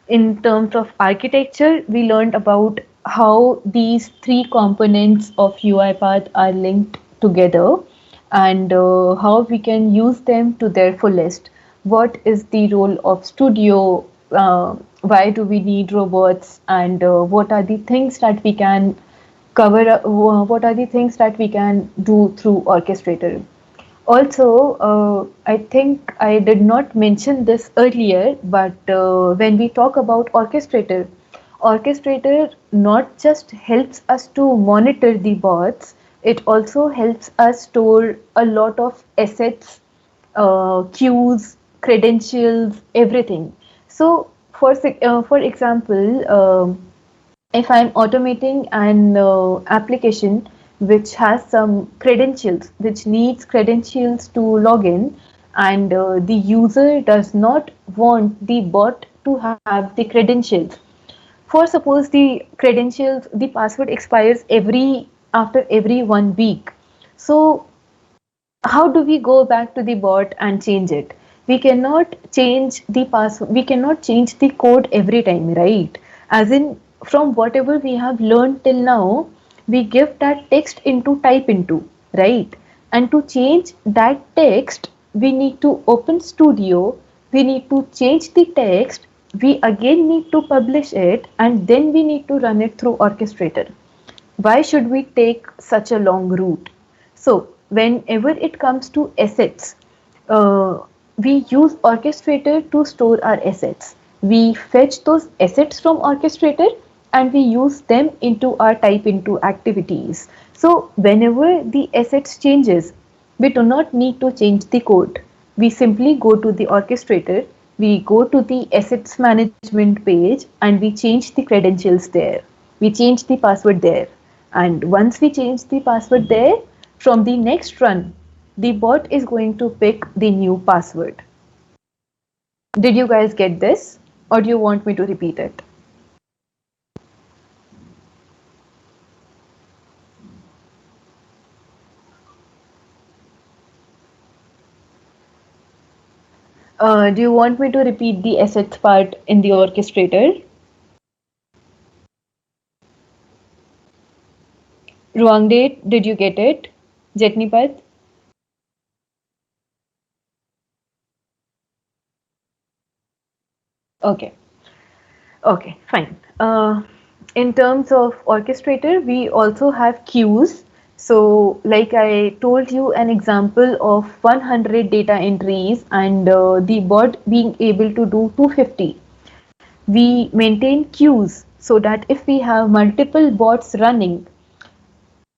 Speaker 1: In terms of architecture, we learned about how these three components of UiPath are linked together and how we can use them to their fullest. What is the role of Studio? Why do we need robots? And what are the things that we can cover? What are the things that we can do through Orchestrator? Also, I think I did not mention this earlier, but when we talk about orchestrator not just helps us to monitor the bots, it also helps us store a lot of assets, queues, credentials, everything. So, for example, if I'm automating an application which has some credentials, which needs credentials to log in, and the user does not want the bot to have the credentials. For suppose the credentials, the password expires after every 1 week. So how do we go back to the bot and change it? We cannot change the password, we cannot change the code every time, right? As in, from whatever we have learned till now, we give that text into type into, right? And to change that text, we need to open Studio, we need to change the text, we again need to publish it, and then we need to run it through Orchestrator. Why should we take such a long route? So, whenever it comes to assets, uh, we use Orchestrator to store our assets. We fetch those assets from Orchestrator and we use them into our type into activities. So whenever the assets changes, we do not need to change the code. We simply go to the orchestrator, we go to the assets management page, and we change the credentials there. We change the password there. And once we change the password there, from the next run, the bot is going to pick the new password. Did you guys get this? Or do you want me to repeat it? Do you want me to repeat the assets part in the orchestrator? Ruangde, did you get it? Jetnipat? Okay. Okay, fine. In terms of orchestrator, we also have queues. So, like I told you, an example of 100 data entries and the bot being able to do 250. We maintain queues so that if we have multiple bots running,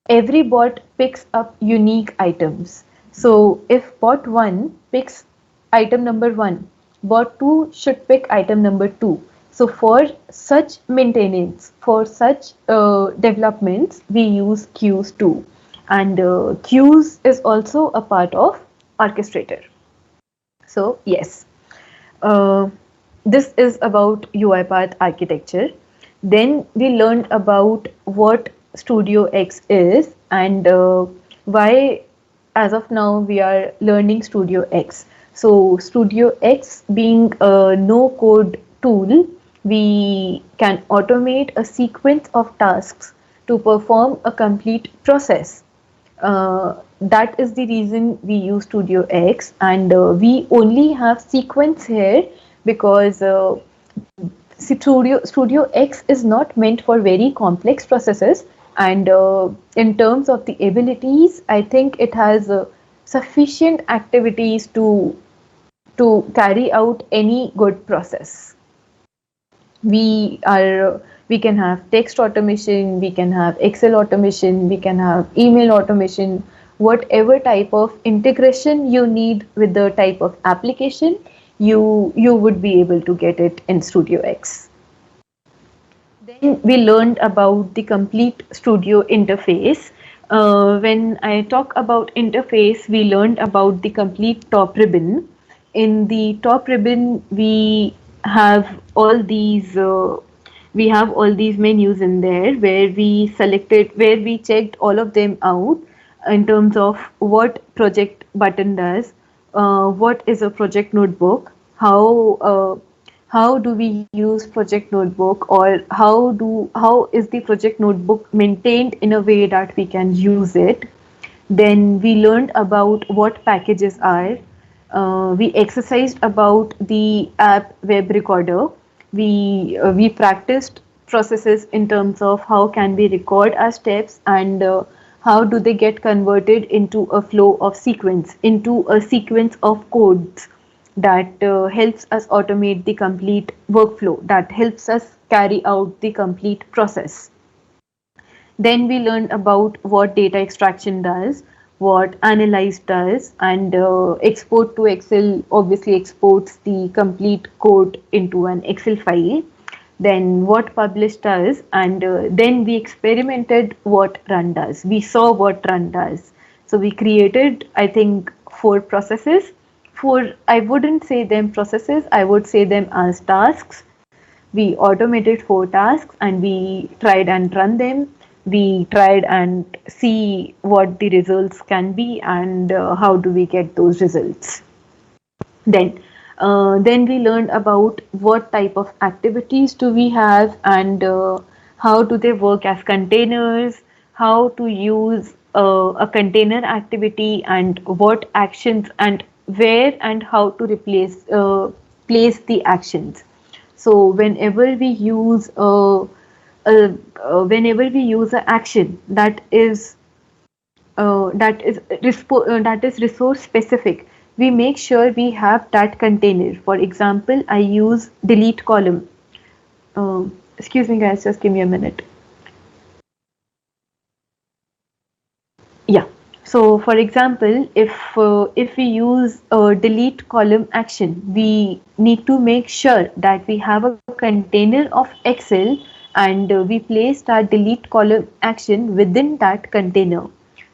Speaker 1: every bot picks up unique items. So if bot 1 picks item number 1, bot 2 should pick item number 2. So for such maintenance, for such developments, we use queues too. And queues is also a part of orchestrator. So yes, uh, this is about UiPath architecture. Then we learned about what Studio X is and why, as of now, we are learning Studio X. So, Studio X being a no code tool, we can automate a sequence of tasks to perform a complete process. That is the reason we use Studio X, and we only have sequence here because Studio X is not meant for very complex processes, and in terms of the abilities, I think it has sufficient activities to carry out any good process. We can have text automation, we can have Excel automation, we can have email automation, whatever type of integration you need with the type of application, you would be able to get it in Studio X. Then we learned about the complete studio interface. When I talk about interface, we learned about the complete top ribbon. In the top ribbon, have all these we have all these menus in there where we checked all of them out in terms of what project button does, what is a project notebook, how do we use project notebook, or how is the project notebook maintained in a way that we can use it. Then we learned about what packages are. We exercised about the app web recorder. We practiced processes in terms of how can we record our steps and how do they get converted into a flow of sequence, into a sequence of codes that helps us automate the complete workflow, that helps us carry out the complete process. Then we learn about what data extraction does, what analyze does, and export to Excel obviously exports the complete code into an Excel file. Then what publish does, and then we experimented what run does. We saw what run does. So we created, I think, 4 processes. I wouldn't say them processes, I would say them as tasks. We automated 4 tasks and we tried and run them. We tried and see what the results can be and how do we get those results. Then we learned about what type of activities do we have and how do they work as containers, how to use a container activity and what actions and where and how to place the actions. So whenever we use an action that is resource specific, we make sure we have that container. For example, I use delete column. Excuse me, guys, just give me a minute. Yeah. So, for example, if we use a delete column action, we need to make sure that we have a container of Excel and we place that delete column action within that container.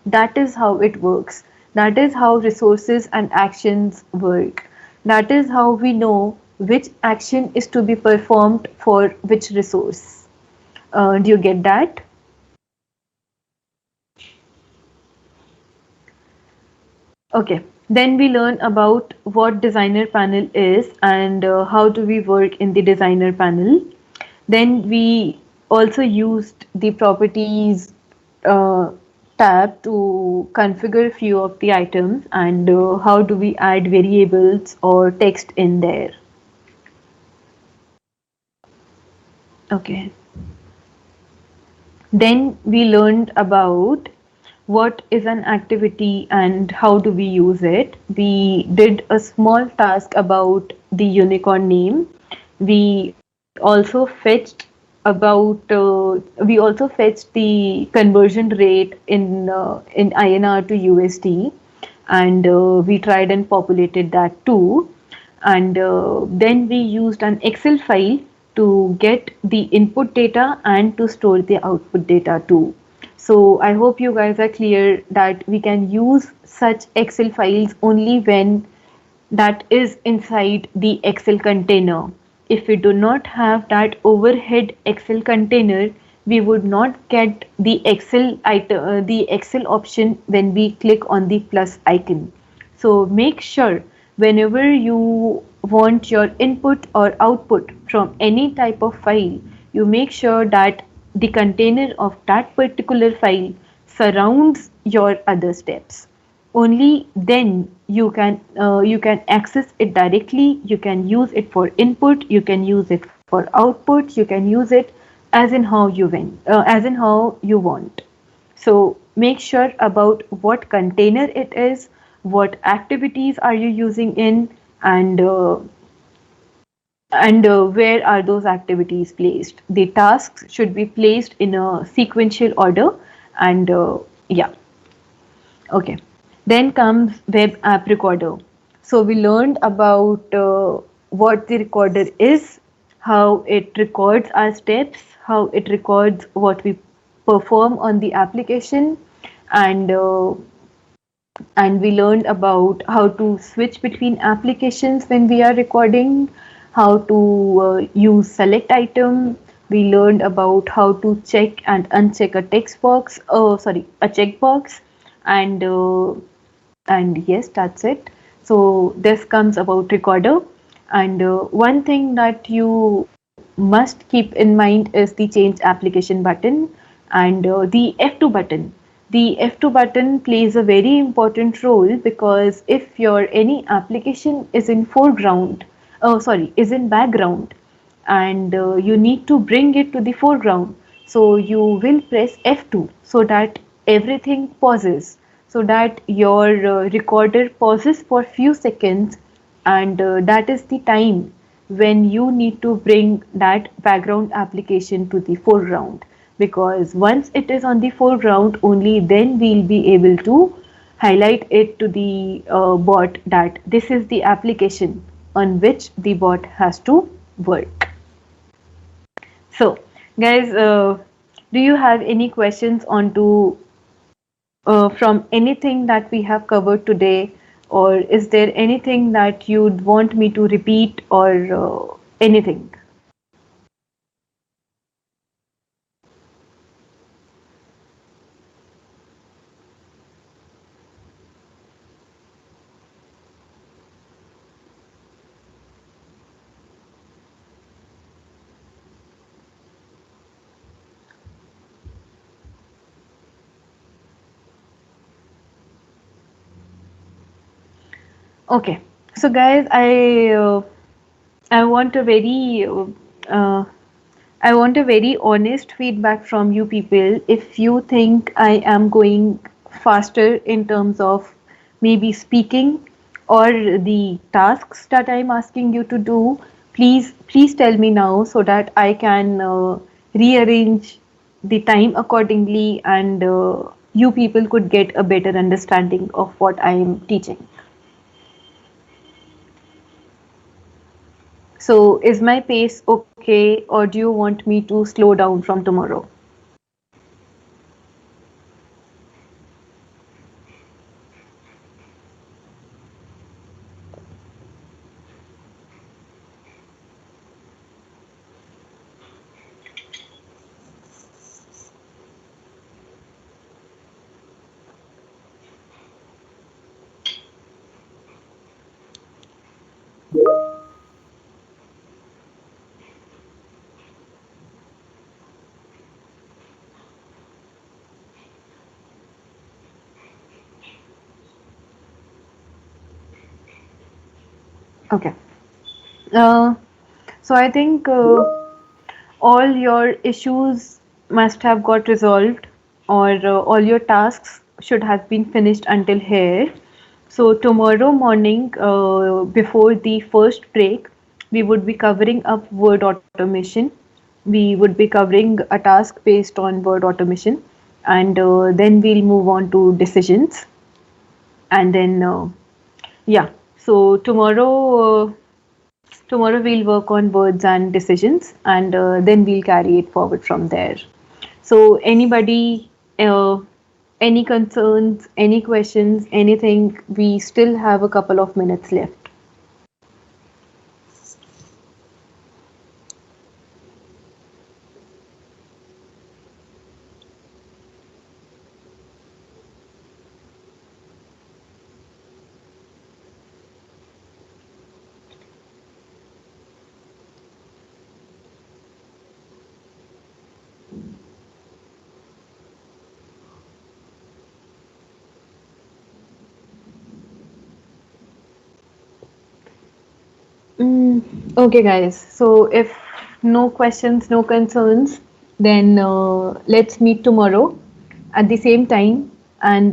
Speaker 1: That is how it works. That is how resources and actions work. That is how we know which action is to be performed for which resource. Do you get that? Okay, then we learn about what designer panel is and how do we work in the designer panel. Then we also used the properties uh, tab to configure few of the items and how do we add variables or text in there. Okay. Then we learned about what is an activity and how do we use it. We did a small task about the unicorn name. We also fetched the conversion rate in INR to USD, and we tried and populated that too. And then we used an Excel file to get the input data and to store the output data too. So I hope you guys are clear that we can use such Excel files only when that is inside the Excel container. If we do not have that overhead Excel container, we would not get the the Excel option when we click on the plus icon. So make sure whenever you want your input or output from any type of file, you make sure that the container of that particular file surrounds your other steps. Only then you can access it directly. You can use it for input, you can use it for output, you can use it as in how you want. So make sure about what container it is, what activities are you using in, and where are those activities placed. The tasks should be placed in a sequential order, and yeah. Okay. Then comes web app recorder. So we learned about what the recorder is, how it records our steps, how it records what we perform on the application, and we learned about how to switch between applications when we are recording, how to use select item. We learned about how to check and uncheck a text box, a checkbox, and yes, that's it. So this comes about recorder, and one thing that you must keep in mind is the change application button and the F2 button. The F2 button plays a very important role because if your any application is in foreground, is in background, and you need to bring it to the foreground, so you will press F2 so that everything pauses, so that your recorder pauses for few seconds, and that is the time when you need to bring that background application to the foreground, because once it is on the foreground only then we'll be able to highlight it to the bot that this is the application on which the bot has to work. So guys, do you have any questions onto from anything that we have covered today, or is there anything that you'd want me to repeat, or anything? Okay, so guys, I want a very uh, I want a very honest feedback from you people. If you think I am going faster in terms of maybe speaking or the tasks that I'm asking you to do, Please tell me now so that I can rearrange the time accordingly, and you people could get a better understanding of what I am teaching. So, is my pace okay, or do you want me to slow down from tomorrow? Okay. Uh, so I think all your issues must have got resolved, or all your tasks should have been finished until here. So tomorrow morning, before the first break, we would be covering up word automation. We would be covering a task based on word automation, and then we'll move on to decisions, and then yeah. So tomorrow we'll work on words and decisions, and then we'll carry it forward from there. So anybody, any concerns, any questions, anything? We still have a couple of minutes left. Okay, guys. So if no questions, no concerns, then let's meet tomorrow at the same time. And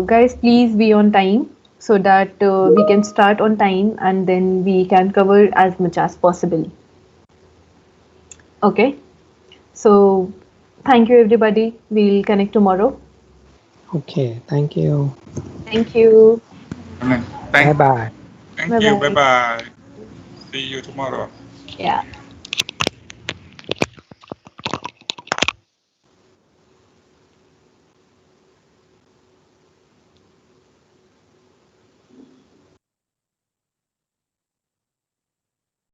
Speaker 1: guys, please be on time so that we can start on time, and then we can cover as much as possible. Okay. So thank you, everybody. We'll connect tomorrow.
Speaker 2: Okay, thank you.
Speaker 1: Thank you.
Speaker 6: Thank,
Speaker 2: Bye bye.
Speaker 6: thank
Speaker 1: Bye
Speaker 6: you. Bye
Speaker 1: bye.
Speaker 6: bye. See you tomorrow.
Speaker 1: Yeah.